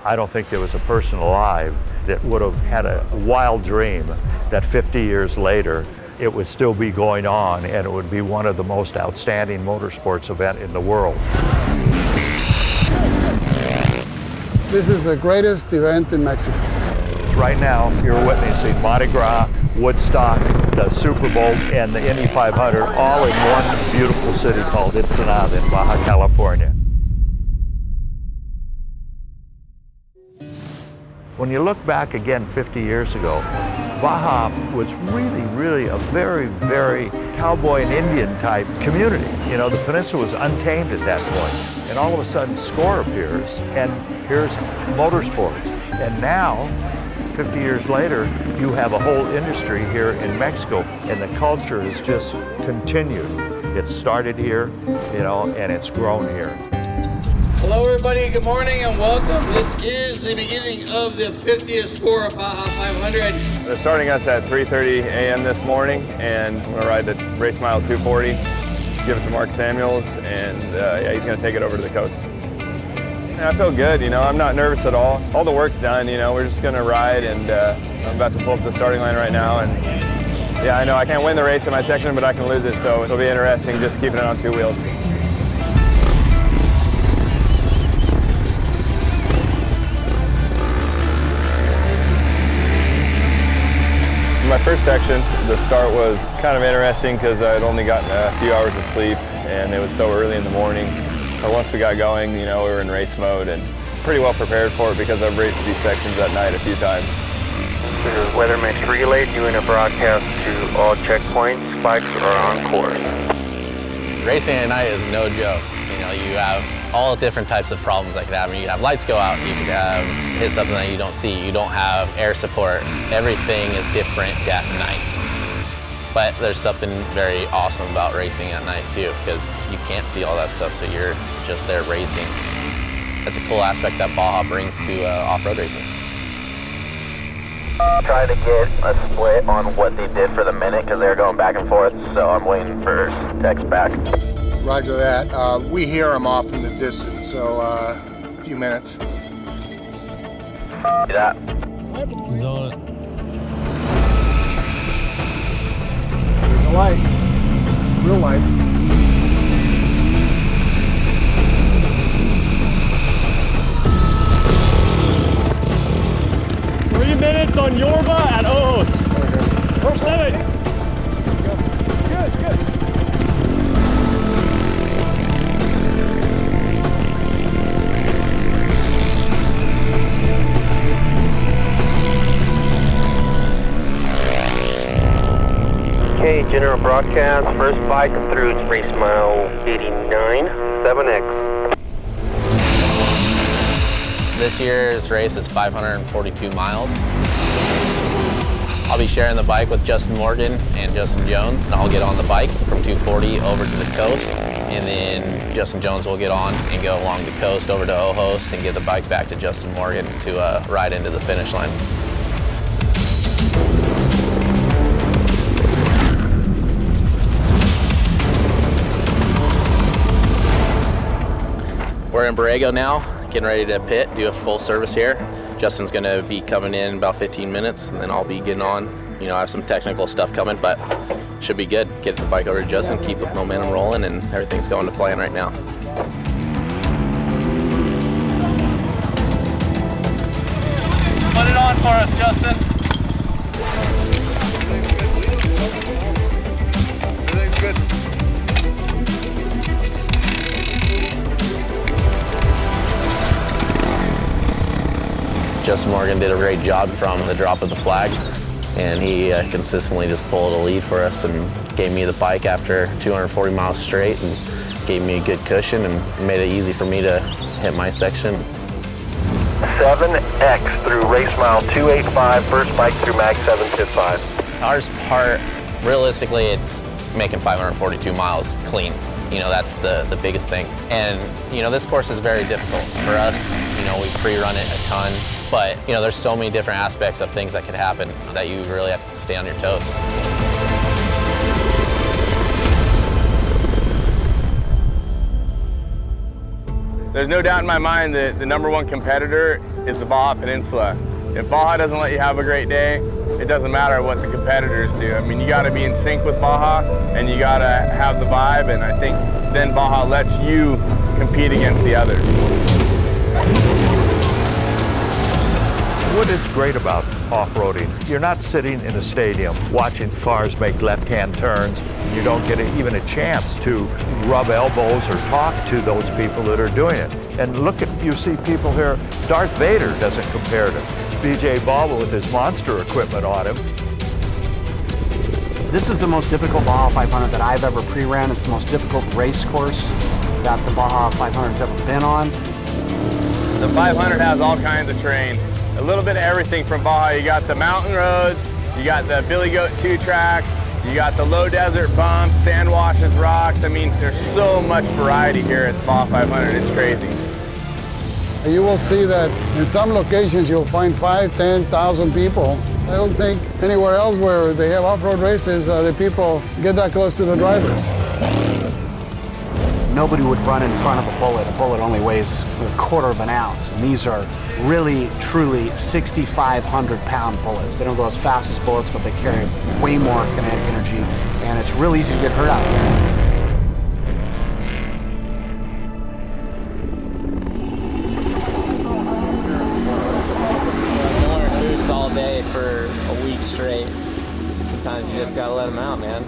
I don't think there was a person alive that would have had a wild dream that 50 years later it would still be going on and it would be one of the most outstanding motorsports event in the world. This is the greatest event in Mexico. Right now, you're witnessing Mardi Gras, Woodstock, the Super Bowl, and the Indy 500 all in one beautiful city called Ensenada in Baja California. When you look back again 50 years ago, Baja was really a very cowboy and Indian type community. You know, the peninsula was untamed at that point. And all of a sudden SCORE appears and here's motorsports. And now, 50 years later, you have a whole industry here in Mexico and the culture has just continued. It started here, you know, and it's grown here. Hello everybody, good morning and welcome. This is the beginning of the 50th SCORE Baja 500. They're starting us at 3:30 a.m. this morning, and we're gonna ride the race mile 240, give it to Mark Samuels, and yeah, he's gonna take it over to the coast. Yeah, I feel good, you know, I'm not nervous at all. All the work's done, you know, we're just gonna ride, and I'm about to pull up the starting line right now, and yeah, I know I can't win the race in my section, but I can lose it, so it'll be interesting just keeping it on two wheels. My first section, the start was kind of interesting because I'd only gotten a few hours of sleep and it was so early in the morning. But once we got going, you know, we were in race mode and pretty well prepared for it because I've raced these sections at night a few times. This is Weatherman's Relay doing a broadcast to all checkpoints. Spikes are on course. Racing at night is no joke. You know, you have all different types of problems that could happen. You could have lights go out, you could have hit something that you don't see, you don't have air support. Everything is different at night. But there's something very awesome about racing at night too, because you can't see all that stuff, so you're just there racing. That's a cool aspect that Baja brings to off-road racing. Trying to get a split on what they did for the minute because they're going back and forth, so I'm waiting for text back. Roger that. We hear them off in the distance, so a few minutes. Do that. Zone it. There's a light. Real light. Okay. 3 minutes on Yorba at Ojos. Or 7. Good. Okay, general broadcast, first bike through race mile 89, 7X. This year's race is 542 miles. I'll be sharing the bike with Justin Morgan and Justin Jones, and I'll get on the bike from 240 over to the coast, and then Justin Jones will get on and go along the coast over to Ojos and get the bike back to Justin Morgan to ride into the finish line. We're in Borrego now, getting ready to pit, do a full service here. Justin's gonna be coming in about 15 minutes, and then I'll be getting on. You know, I have some technical stuff coming, but should be good. Get the bike over to Justin, keep the momentum rolling, and everything's going to plan right now. Put it on for us, Justin. Everything's good. Justin Morgan did a great job from the drop of the flag, and he consistently just pulled a lead for us and gave me the bike after 240 miles straight and gave me a good cushion and made it easy for me to hit my section. 7X through race mile 285, first bike through mag 755. Ours part, realistically, it's making 542 miles clean. You know, that's the biggest thing. And, you know, this course is very difficult for us. You know, we pre-run it a ton, but, you know, there's so many different aspects of things that could happen that you really have to stay on your toes. there's no doubt in my mind that the #1 competitor is the Baja Peninsula. If Baja doesn't let you have a great day, it doesn't matter what the competitors do. I mean, you got to be in sync with Baja, and you got to have the vibe, and I think then Baja lets you compete against the others. What is great about off-roading, you're not sitting in a stadium watching cars make left-hand turns. You don't get even a chance to rub elbows or talk to those people that are doing it. And look at, you see people here, Darth Vader doesn't compare to BJ Baba with his monster equipment on him. This is the most difficult Baja 500 that I've ever pre-ran. It's the most difficult race course that the Baja 500 has ever been on. The 500 has all kinds of terrain. A little bit of everything from Baja. You got the mountain roads, you got the Billy Goat 2 tracks, you got the low desert bumps, sand washes, rocks. I mean, there's so much variety here at the Baja 500, it's crazy. You will see that in some locations you'll find 5,000, 10,000 people. I don't think anywhere else where they have off-road races, the people get that close to the drivers. Nobody would run in front of a bullet. A bullet only weighs 1/4 of an ounce. And these are really, truly 6,500-pound bullets. They don't go as fast as bullets, but they carry way more kinetic energy. And it's really easy to get hurt out here. All day for a week straight. Sometimes you just gotta let them out, man.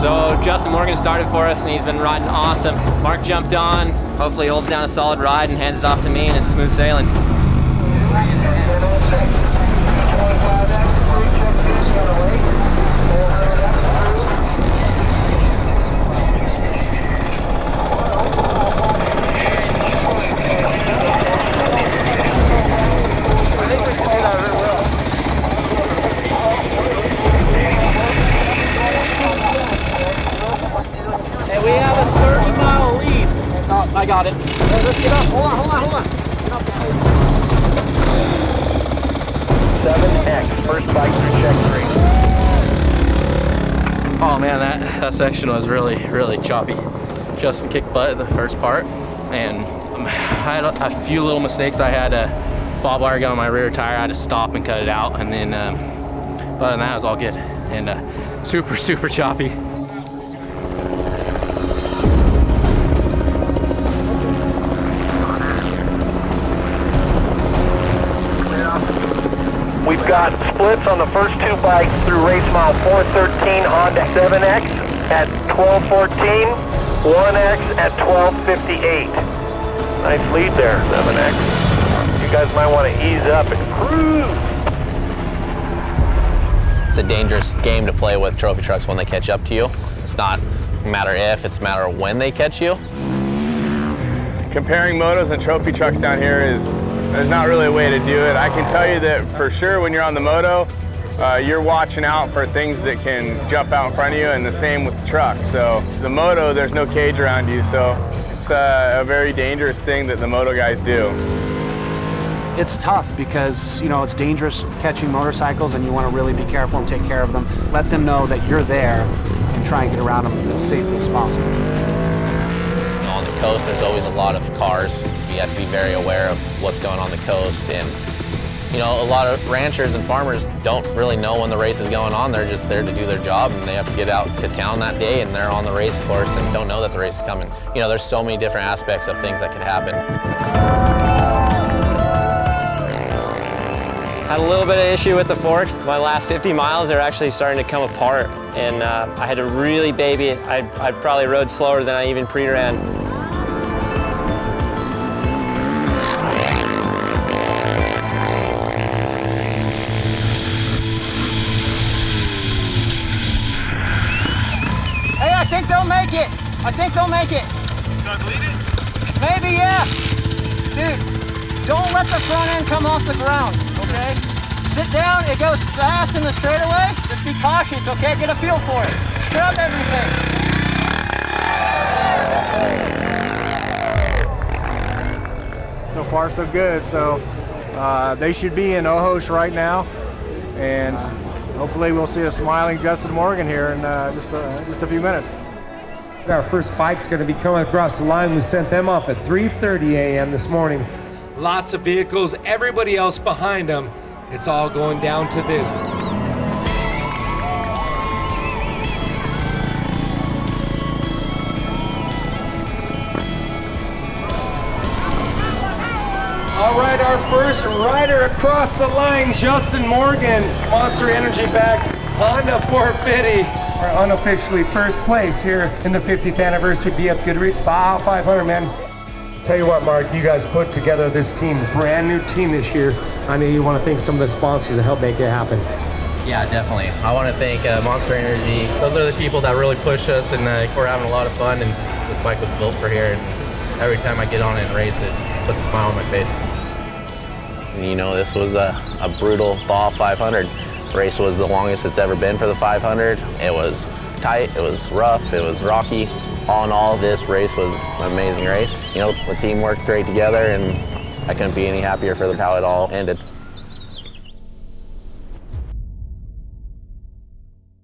So Justin Morgan started for us and he's been riding awesome. Mark jumped on, hopefully holds down a solid ride and hands it off to me and it's smooth sailing. We have a 30-mile lead. Oh, I got it. Hey, let's get up. Hold on. 7X, first bike through check 3. Oh man, that section was really, really choppy. Justin kicked butt at the first part, and I had a few little mistakes. I had a bob wire gun on my rear tire. I had to stop and cut it out, and then other than that, it was all good. And super, super choppy. We've got splits on the first 2 bikes through race mile 413 Honda 7X at 12:14, 1X at 12:58. Nice lead there, 7X. You guys might want to ease up and cruise. It's a dangerous game to play with trophy trucks when they catch up to you. It's not a matter if, it's a matter of when they catch you. Comparing motos and trophy trucks down here there's not really a way to do it. I can tell you that for sure when you're on the moto, you're watching out for things that can jump out in front of you, and the same with the truck. So the moto, there's no cage around you, so it's a very dangerous thing that the moto guys do. It's tough because, you know, it's dangerous catching motorcycles and you want to really be careful and take care of them. Let them know that you're there and try and get around them as safely as possible. On the coast, there's always a lot of cars. You have to be very aware of what's going on the coast. And, you know, a lot of ranchers and farmers don't really know when the race is going on. They're just there to do their job, and they have to get out to town that day, and they're on the race course and don't know that the race is coming. You know, there's so many different aspects of things that could happen. Had a little bit of issue with the forks. My last 50 miles, they're actually starting to come apart, and I had to really baby it. I probably rode slower than I even pre-ran. Hey, I think they'll make it. I think they'll make it. Gonna bleed it? Maybe, yeah. Dude, don't let the front end come off the ground, okay? Sit down, it goes fast in the straightaway. Just be cautious, okay? Get a feel for it. Scrub everything. So far, so good. So they should be in Ojos right now, and hopefully we'll see a smiling Justin Morgan here in just a few minutes. Our first bike's going to be coming across the line. We sent them off at 3:30 a.m. this morning. Lots of vehicles, everybody else behind them. It's all going down to this. All right, our first rider across the line, Justin Morgan. Monster Energy-backed Honda 450. Our unofficially first place here in the 50th anniversary BF Goodrich Baja 500, man. Tell you what, Mark, you guys put together this team, brand new team this year. I know you want to thank some of the sponsors that helped make it happen. Yeah, definitely. I want to thank Monster Energy. Those are the people that really push us, and we're having a lot of fun, and this bike was built for here, and every time I get on it and race it, puts a smile on my face. You know, this was a brutal Baja 500. Race was the longest it's ever been for the 500. It was tight, it was rough, it was rocky. All in all, this race was an amazing race. You know, the team worked great together, and I couldn't be any happier for how it all ended.